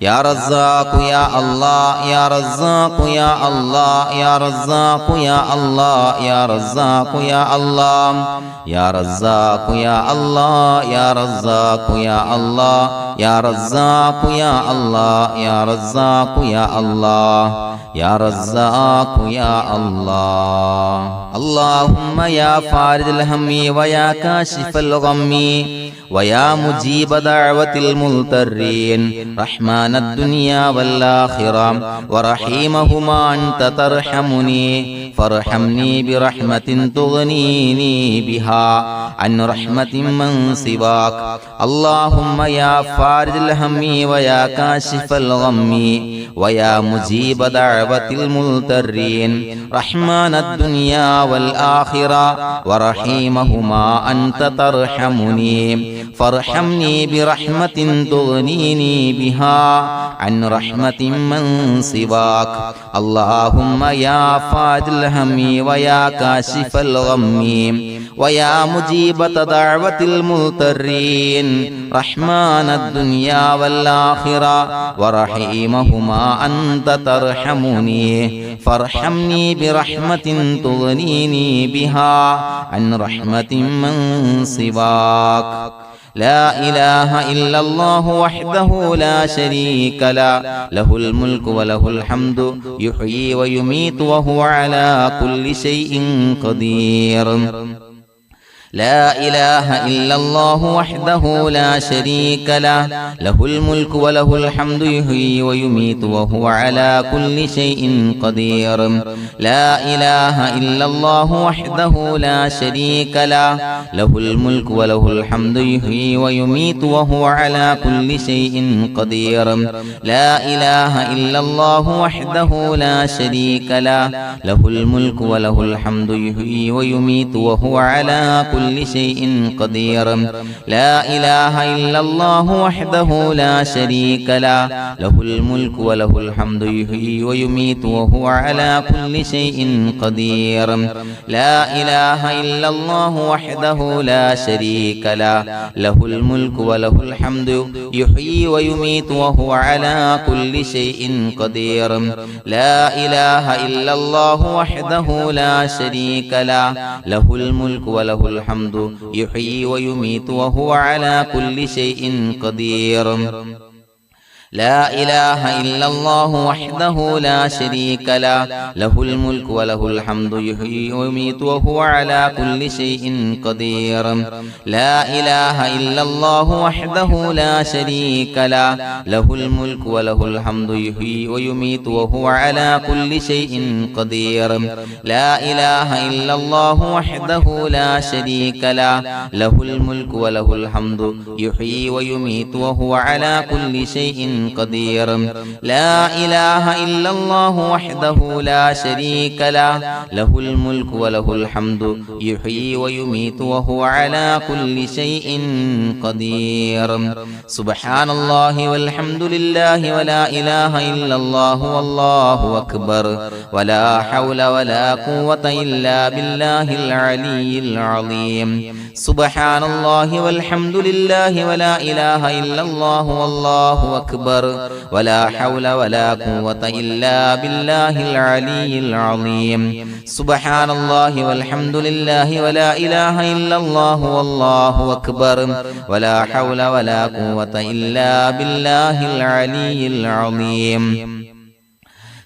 يا رزاق يا الله يا رزاق يا الله يا رزاق يا الله يا رزاق يا الله يا رزاق يا الله يا رزاق يا الله يا رزاق يا الله يا رزاق يا الله يا رزاق يا الله اللهم يا فارج الهم ويا كاشف الغم ويا مجيب دعوة المضطرين رحمن الدنيا والآخرة ورحيمهما أنت ترحمني فارحمني برحمة تغنيني بها عن رحمة من سواك اللهم يا فارج الهم ويا كاشف الغم ويا مجيب دعوة المضطرين رحمن الدنيا والآخرة ورحيمهما أنت ترحمني فارحمني برحمة تغنيني بها عن رحمة من سواك اللهم يا فارج الهم ويا كاشف الغم ويا مجيب دعوة المضطرين رحمن الدنيا والآخرة ورحيمهما أنت ترحمني فارحمني برحمة تغنيني بها عن رحمة من سواك لا إله إلا الله وحده لا شريك له له الملك وله الحمد يحيي ويميت وهو على كل شيء قدير لا إله إلا الله وحده لا شريك له له الملك وله الحمد يحيي ويميت وهو على كل شيء قدير لا إله إلا الله وحده لا شريك له له الملك وله الحمد يحيي ويميت وهو على كل شيء قدير لا إله إلا الله وحده لا شريك له له الملك وله الحمد يحيي ويميت وهو على كل شيء قدير لا إله إلا الله وحده لا شريك له له الملك وله الحمد يحيي ويميت وهو على كل شيء قدير لا إله إلا الله وحده لا شريك له له الملك وله الحمد يحيي ويميت وهو على كل شيء قدير لا إله إلا الله وحده لا شريك له له الملك وله الحمد يحيي ويميت وهو على كل شيء قدير لا إله إلا الله وحده لا شريك له له الملك وله الحمد يحيي ويميت وهو على كل شيء قدير لا إله إلا الله وحده لا شريك له له الملك وله الحمد يحيي ويميت وهو على كل شيء قدير لا إله إلا الله وحده لا شريك له له الملك وله الحمد يحيي ويميت وهو على كل شيء قدير لا إله إلا الله وحده لا شريك له له الملك وله الحمد يحيي ويميت وهو على كل شيء قدير سبحان الله والحمد لله ولا إله إلا الله والله أكبر ولا حول ولا قوة إلا بالله العلي العظيم سبحان الله والحمد لله ولا إله إلا الله والله أكبر ولا حول ولا قوة إلا بالله العلي العظيم سبحان الله والحمد لله ولا إله إلا الله والله أكبر ولا حول ولا قوة إلا بالله العلي العظيم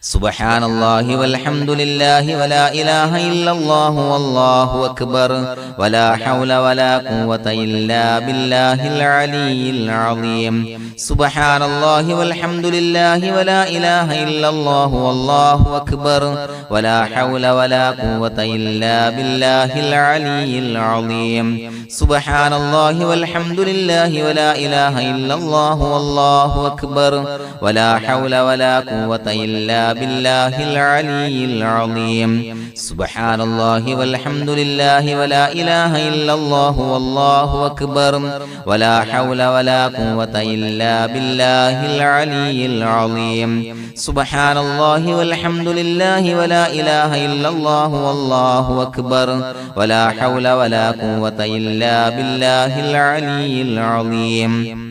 سبحان الله والحمد لله ولا إله إلا الله والله أكبر ولا حول ولا قوة إلا بالله العلي العظيم سبحان الله والحمد لله ولا إله إلا الله والله أكبر ولا حول ولا قوة إلا بالله العلي العظيم سبحان الله والحمد لله ولا إله إلا الله والله أكبر ولا حول ولا قوة إلا بالله العلي العظيم سبحان الله والحمد لله ولا إله إلا الله والله أكبر ولا حول ولا قوة إلا بالله العلي العظيم سبحان الله والحمد لله ولا إله إلا الله والله أكبر ولا حول ولا قوة إلا بالله العلي العظيم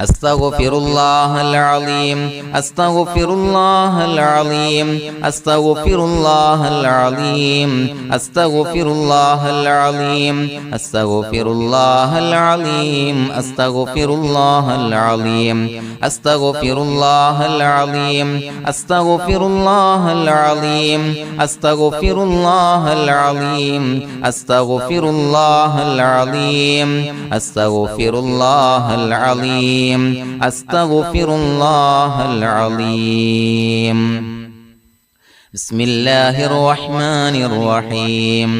أستغفر الله العظيم أستغفر الله العظيم أستغفر الله العظيم أستغفر الله العظيم أستغفر الله العظيم أستغفر الله العظيم أستغفر الله العظيم أستغفر الله العظيم أستغفر الله العظيم أستغفر الله العظيم أستغفر الله العظيم أستغفر الله العظيم بسم الله الرحمن الرحيم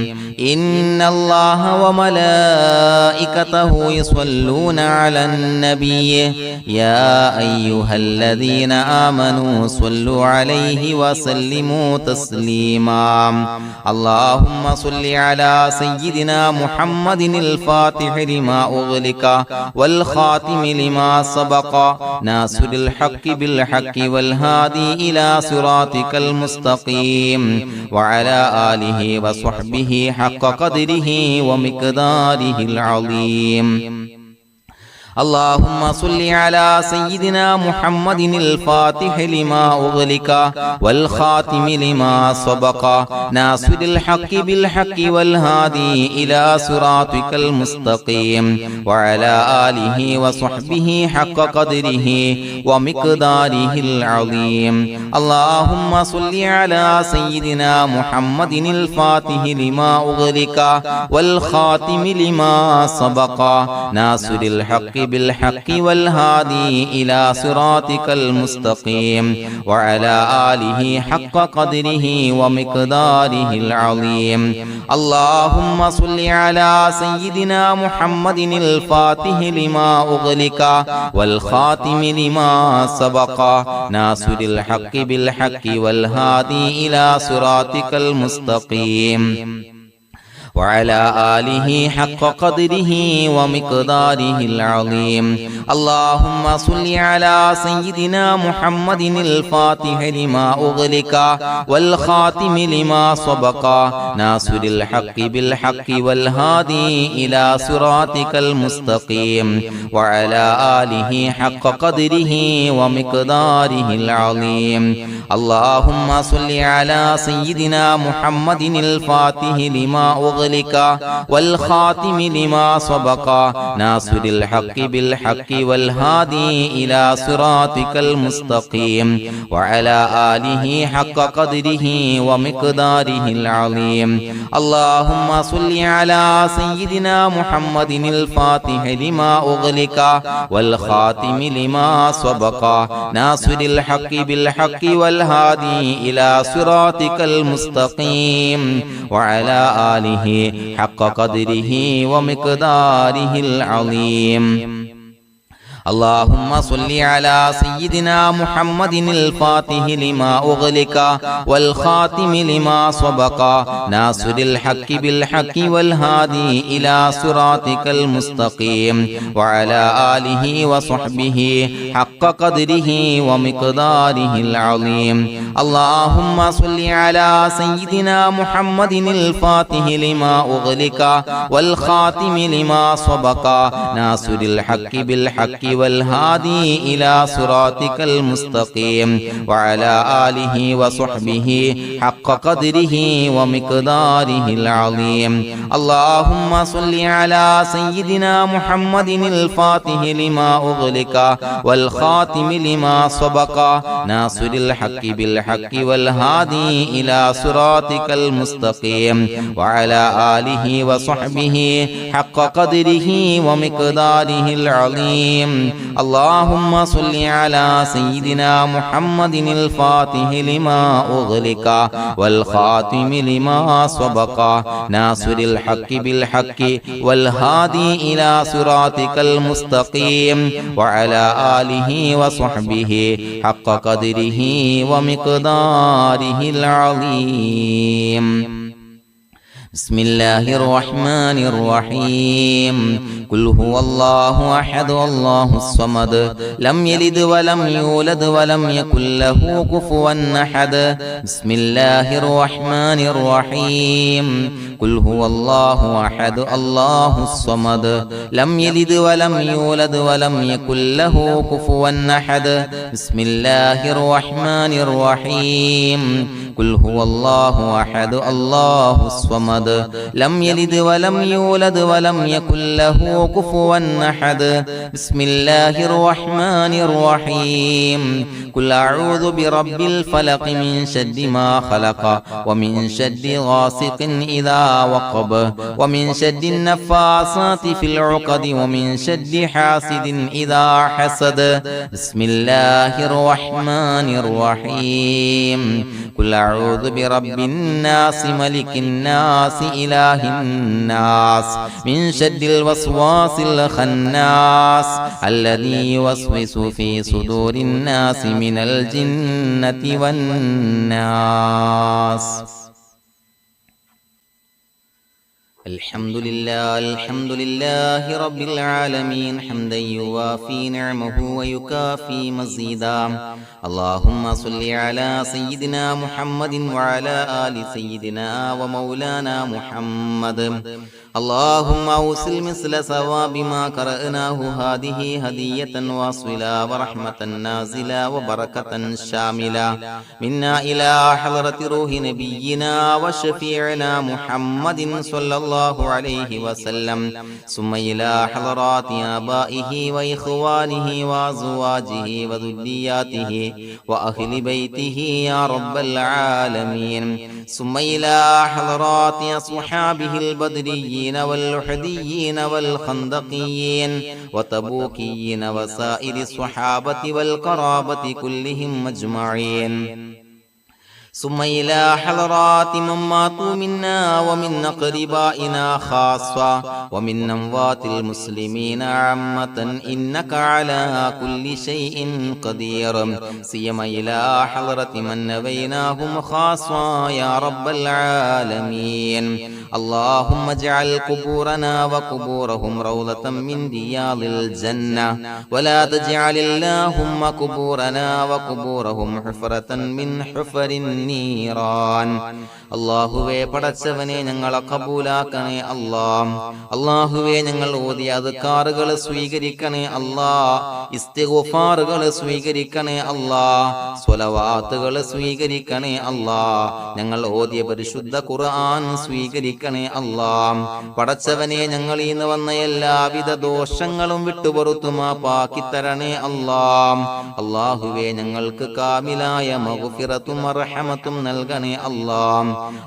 إن الله وملائكته يصلون على النبي يا أيها الذين آمنوا صلوا عليه وسلموا تسليما اللهم صل على سيدنا محمد الفاتح لما أغلق والخاتم لما سبق ناصر الحق بالحق والهادي إلى صراطك المستقيم وعلى آله وصحبه حق قدره ومقداره العظيم اللهم صل على سيدنا محمد الفاتح لما أغلق والخاتم لما سبق ناصر الحق بالحق والهادي إلى صراطك المستقيم وعلى آله وصحبه حق قدره ومقداره العظيم اللهم صل على سيدنا محمد الفاتح لما أغلق والخاتم لما سبق ناصر الحق بالحق والهادي إلى صراطك المستقيم وعلى آله حق قدره ومقداره العظيم اللهم صل على سيدنا محمد الفاتح لما أغلق والخاتم لما سبق ناصر الحق بالحق والهادي إلى صراطك المستقيم وعلى آله حق قدره ومقداره العظيم اللهم صل على سيدنا محمد الفاتح لما أغلق والخاتم لما سبق ناصر الحق بالحق والهادي إلى صراطك المستقيم وعلى آله حق قدره ومقداره العظيم اللهم صل على سيدنا محمد الفاتح لما أغلق والخاتم لما سبق ناصر الحق بالحق والهادي إلى صراطك المستقيم وعلى آله حق قدره ومقداره العظيم اللهم صل على سيدنا محمد الفاتح لما أغلق والخاتم لما سبق ناصر الحق بالحق والهادي إلى صراطك المستقيم وعلى آله حق قدره ومقداره العظيم اللهم صل على سيدنا محمد الفاتح لما أغلق والخاتم لما سبق ناصر الحق بالحق والهادي إلى صراطك المستقيم وعلى آله وصحبه حق قدره ومقداره العظيم اللهم صل على سيدنا محمد الفاتح لما أغلق والخاتم لما سبق ناصر الحق بالحق والهادي إلى صراطك المستقيم وعلى آله وصحبه حق قدره ومقداره العظيم اللهم صل على سيدنا محمد الفاتح لما أغلق والخاتم لما سبق ناصر الحق بالحق والهادي إلى صراطك المستقيم وعلى آله وصحبه حق قدره ومقداره العظيم اللهم صل على سيدنا محمد الفاتح لما أغلق والخاتم لما سبق ناصر الحق بالحق والهادي إلى صراطك المستقيم وعلى آله وصحبه حق قدره ومقداره العظيم بسم الله الرحمن الرحيم قل هو الله أحد الله الصمد لم يلد ولم يولد ولم يكن له كفوا أحد بسم الله الرحمن الرحيم قل هو الله أحد الله الصمد لم يلد ولم يولد ولم يكن له كفوا أحد بسم الله الرحمن الرحيم قل هو الله أحد الله الصمد لم يلد ولم يولد ولم يكن له كفوا أحد بسم الله الرحمن الرحيم قل أعوذ برب الفلق من شر ما خلق ومن شر غاسق إذا وقب ومن شر النفاثات في العقد ومن شر حاسد إذا حسد بسم الله الرحمن الرحيم قل أعوذ برب الناس ملك الناس إله الناس من شر الوسواس الخناس الذي يوسوس في صدور الناس من الجنة والناس الحمد لله رب العالمين حمدا يوافي نعمه ويكافي مزيدا اللهم صل على سيدنا محمد وعلى آل سيدنا ومولانا محمد اللهم أوصل مثل ثواب ما قرأناه هذه هدية واصلة ورحمة نازلة وبركة شاملة منا إلى حضرة روح نبينا وشفيعنا محمد صلى الله عليه وسلم ثم إلى حضرات آبائه وإخوانه وأزواجه وذرياته وأهل بيته يا رب العالمين ثم إلى حضرات أصحابه البدريين والأحديين والخندقيين وتبوكيين وسائر الصحابة والقرابة كلهم أجمعين ثم إلى حضرات من ماتوا منا ومن أقربائنا خاصة ومن أموات المسلمين عامة إنك على كل شيء قدير سيما إلى حضرة من نبيناهم خاصة يا رب العالمين اللهم اجعل قبورنا وقبورهم روضة من رياض الجنة ولا تجعل اللهم قبورنا وقبورهم حفرة من حفر النيران അല്ലാഹുവേ പടച്ചവനെ ഞങ്ങളെ കബൂലാക്കണേ അല്ലാ അല്ലാഹുവേ ഞങ്ങൾ ഓതിയ അദ്കാറുകൾ സ്വീകരിക്കണേ അല്ലാ ഇസ്തിഗ്ഫാറുകൾ സ്വീകരിക്കണേ അല്ലാ സ്വലവാത്തുകൾ സ്വീകരിക്കണേ അല്ലാ ഞങ്ങൾ ഓതിയ പരിശുദ്ധ ഖുർആൻ സ്വീകരിക്കണേ അല്ലാ പടച്ചവനെ ഞങ്ങൾ ഇന്ന് വന്ന എല്ലാവിധ ദോഷങ്ങളും വിട്ടുപുറത്തു മാപ്പാക്കി തരണേ അല്ലാ അല്ലാഹുവേ ഞങ്ങൾക്ക് കാമിലായ മഗ്ഫിറത്തും റഹ്മത്തും നൽകണേ അല്ലാ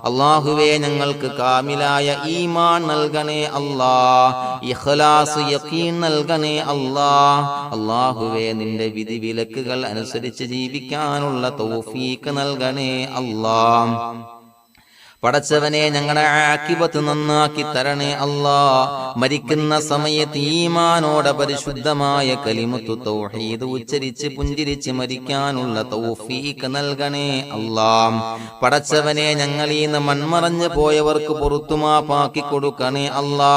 അല്ലാഹുവേ ഞങ്ങൾക്ക് കാമിലായ ഈമാൻ നൽകണേ അല്ലാ ഇഖ്ലാസ് യഖീൻ നൽകണേ അല്ലാ അല്ലാഹുവേ നിന്റെ വിധി വിലക്കുകൾ അനുസരിച്ച് ജീവിക്കാനുള്ള തൗഫീഖ് നൽകണേ അല്ലാ പടച്ചവനെ ഞങ്ങളുടെ ആഖിബത്ത് നന്നാക്കി തരണേ അല്ലാ മരിക്കുന്ന സമയത്ത് ഈമാനോടെ പരിശുദ്ധമായ കലിമത്തു തൗഹീദ് ഉച്ചരിച്ച് പുഞ്ചിരിച്ച് മരിക്കാനുള്ള തൗഫീഖ് നൽകണേ അല്ലാ പടച്ചവനെ ഞങ്ങളീന്ന് മൺമറഞ്ഞു പോയവർക്ക് പുറത്തുമാപ്പാക്കി കൊടുക്കണേ അല്ലാ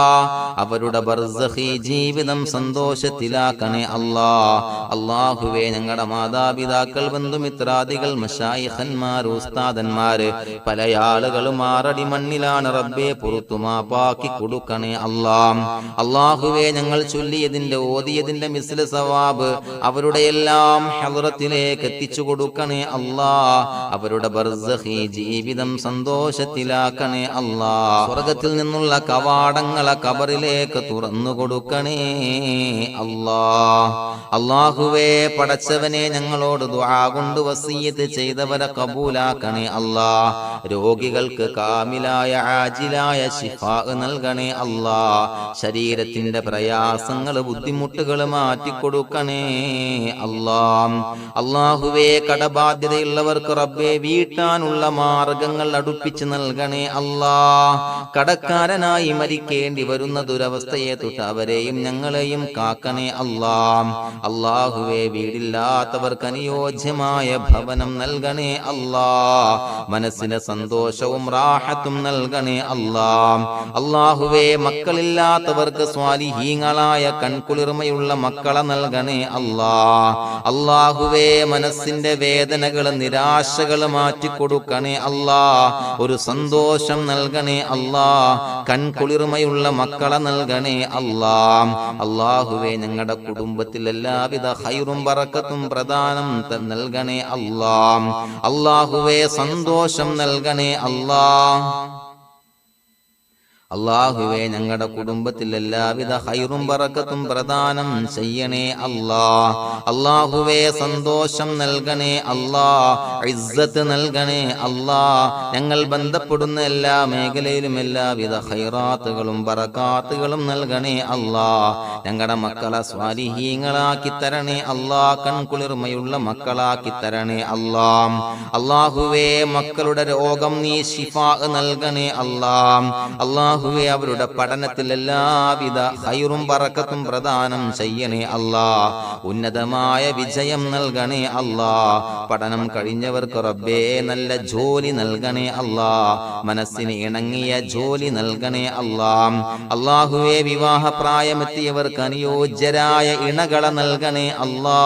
അവരുടെ ബർസഖി ജീവിതം സന്തോഷത്തിലാക്കണേ അല്ലാ അല്ലാഹുവേ ഞങ്ങളുടെ മാതാപിതാക്കൾ ബന്ധുമിത്രാദികൾ മശായിഖന്മാർ ഉസ്താദന്മാര് പല ആളുകളും മാറടി മണ്ണിലാണ് റബ്ബേ പുറത്തുമാപ്പാക്കി കൊടുക്കണേ അല്ലാ അല്ലാഹുവേ ഞങ്ങൾ ചൊല്ലിയതിന്റെ ഓതിയതിന്റെ മിസ്ല സവാബ് അവരുടെ എല്ലാം ഹദ്റത്തിലേക്ക് എത്തിച്ചു കൊടുക്കണേ അല്ലാ അവരുടെ ബർസഖി ജീവിതം സന്തോഷത്തിലാക്കണേ അല്ലാ സ്വർഗ്ഗത്തിൽ നിന്നുള്ള കവാടങ്ങളെ ഖബറിലേക്ക് തുറന്നു കൊടുക്കണേ അല്ലാ അല്ലാഹുവേ പടച്ചവനെ ഞങ്ങളോട് ദുആ കൊണ്ട് വസിയത്ത് ചെയ്തവരെ കബൂലാക്കണേ അല്ലാ രോഗികൾക്ക് കാമിലായ ആജിലായ ശിഫാ നൽകണേ അല്ലാ ശരീരത്തിന്റെ പ്രയാസങ്ങൾ ബുദ്ധിമുട്ടുകൾ മാറ്റിക്കൊടുക്കണേ അല്ലാ അല്ലാഹുവേ കടബാധ്യതയുള്ളവർക്ക് റബ്ബേ വീട്ടാനുള്ള മാർഗങ്ങൾ അടുപ്പിച്ച് നൽകണേ അല്ലാ കടക്കാരനായി മരിക്കേണ്ടി വരുന്ന ദുരവസ്ഥയെ തൊട്ട് അവരെയും ഞങ്ങളെയും കാക്കണേ അല്ലാ അല്ലാഹുവേ വീടില്ലാത്തവർക്ക് അനുയോജ്യമായ ഭവനം നൽകണേ അല്ലാ മനസ്സിന് സന്തോഷവും റാഹത്തും നൽകണേ അല്ലാ. അല്ലാഹുവേ മക്കളില്ലാത്തവർക്ക് സ്വാലിഹീങ്ങളായ കൺകുളിർമയുള്ള മക്കളെ നൽകണേ അല്ലാ. അല്ലാഹുവേ മനസ്സിന്റെ വേദനകൾ നിരാശകൾ മാറ്റിക്കൊടുക്കണേ അല്ലാ. ഒരു സന്തോഷം നൽകണേ അല്ലാ. കൺകുളിർമയുള്ള മക്കളെ നൽകണേ അല്ലാ. അല്ലാഹുവേ ഞങ്ങളുടെ കുടുംബത്തിൽ എല്ലാവിധ ഖൈറും ബറക്കത്തും പ്രദാനം നൽകണേ അല്ലാ. അല്ലാഹുവേ സന്തോഷം നൽകണേ അല്ലാ. അല്ലാഹുവേ ഞങ്ങളുടെ കുടുംബത്തിൽ എല്ലാവിധ ഖൈറും ബറക്കത്തും പ്രദാനം ചെയ്യണേ അല്ലാ. അല്ലാഹുവേ സന്തോഷം നൽകണേ അല്ലാ. ഇസ്സത്ത് നൽകണേ അല്ലാ. ഞങ്ങൾ ബന്ധപ്പെടുന്ന എല്ലാ മേഖലയിലും എല്ലാവിധ ഖൈറാത്തുകളും ബറകാത്തുകളും നൽകണേ അല്ലാ. ഞങ്ങളുടെ മക്കളെ സ്വാലിഹീങ്ങളാക്കി തരണേ അല്ലാ. കൺകുളിർമയുള്ള മക്കളാക്കി തരണേ അല്ലാ. അല്ലാഹുവേ മക്കളുടെ രോഗം നീ ശിഫാ നൽകണേ അല്ലാ. അല്ലാഹുവേ അവരുടെ പഠനത്തിൽ എല്ലാവിധ ഖൈറും ബറക്കത്തും പ്രദാനം ചെയ്യണേ അല്ലാ. ഉന്നതമായ വിജയം നൽകണേ അല്ലാ. പഠനം കഴിഞ്ഞവർക്ക് റബ്ബേ നല്ല ജോലി നൽകണേ അല്ലാ. മനസ്സിന് ഇണങ്ങിയ ജോലി നൽകണേ അല്ലാ. അല്ലാഹുവേ വിവാഹ പ്രായമെത്തിയവർക്ക് അനുയോജ്യരായ ഇണകളെ നൽകണേ അല്ലാ.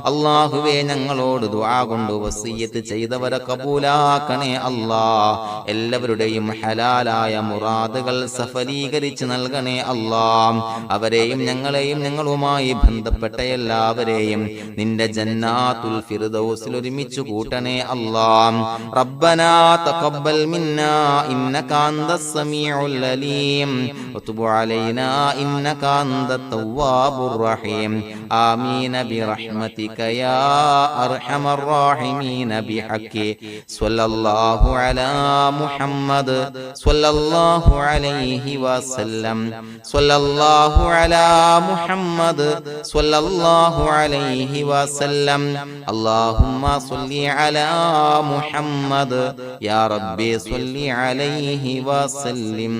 അല്ലാഹുവേ ഞങ്ങളോട് ദുആ കൊണ്ട് വസിയ്യത്ത് ചെയ്തവരെ കബൂലാക്കണേ അല്ലാ. എല്ലാവരുടെയും ഹലാലായ മുറാദുകൾ സഫലീകരിച്ച് നൽകണേ അല്ലാ. അവരെയും ഞങ്ങളെയും ഞങ്ങളുമായി ബന്ധപ്പെട്ട എല്ലാവരെയും നിന്റെ ജന്നാത്തുൽ ഫിർദൗസിൽ ഒരുമിച്ച് കൂട്ടണേ അല്ലാ. റബ്ബനാ തഖബ്ബൽ മിന്നാ ഇന്നക അന്തസ് സമീഉൽ അലീം വതുബ് അലൈനാ ഇന്നക അന്തത് തവ്വാബുർ റഹീം. ആമീൻ ബിറഹ്മതിക യാ അർഹമർ റഹീമീൻ ബിഹഖി സ്വല്ലല്ലാഹു അലാ മുഹമ്മദ് സ്വല്ലല്ലാഹു عليه وسلم صلى الله على محمد صلى الله عليه وسلم. اللهم صل على محمد يا ربي صل عليه وسلم.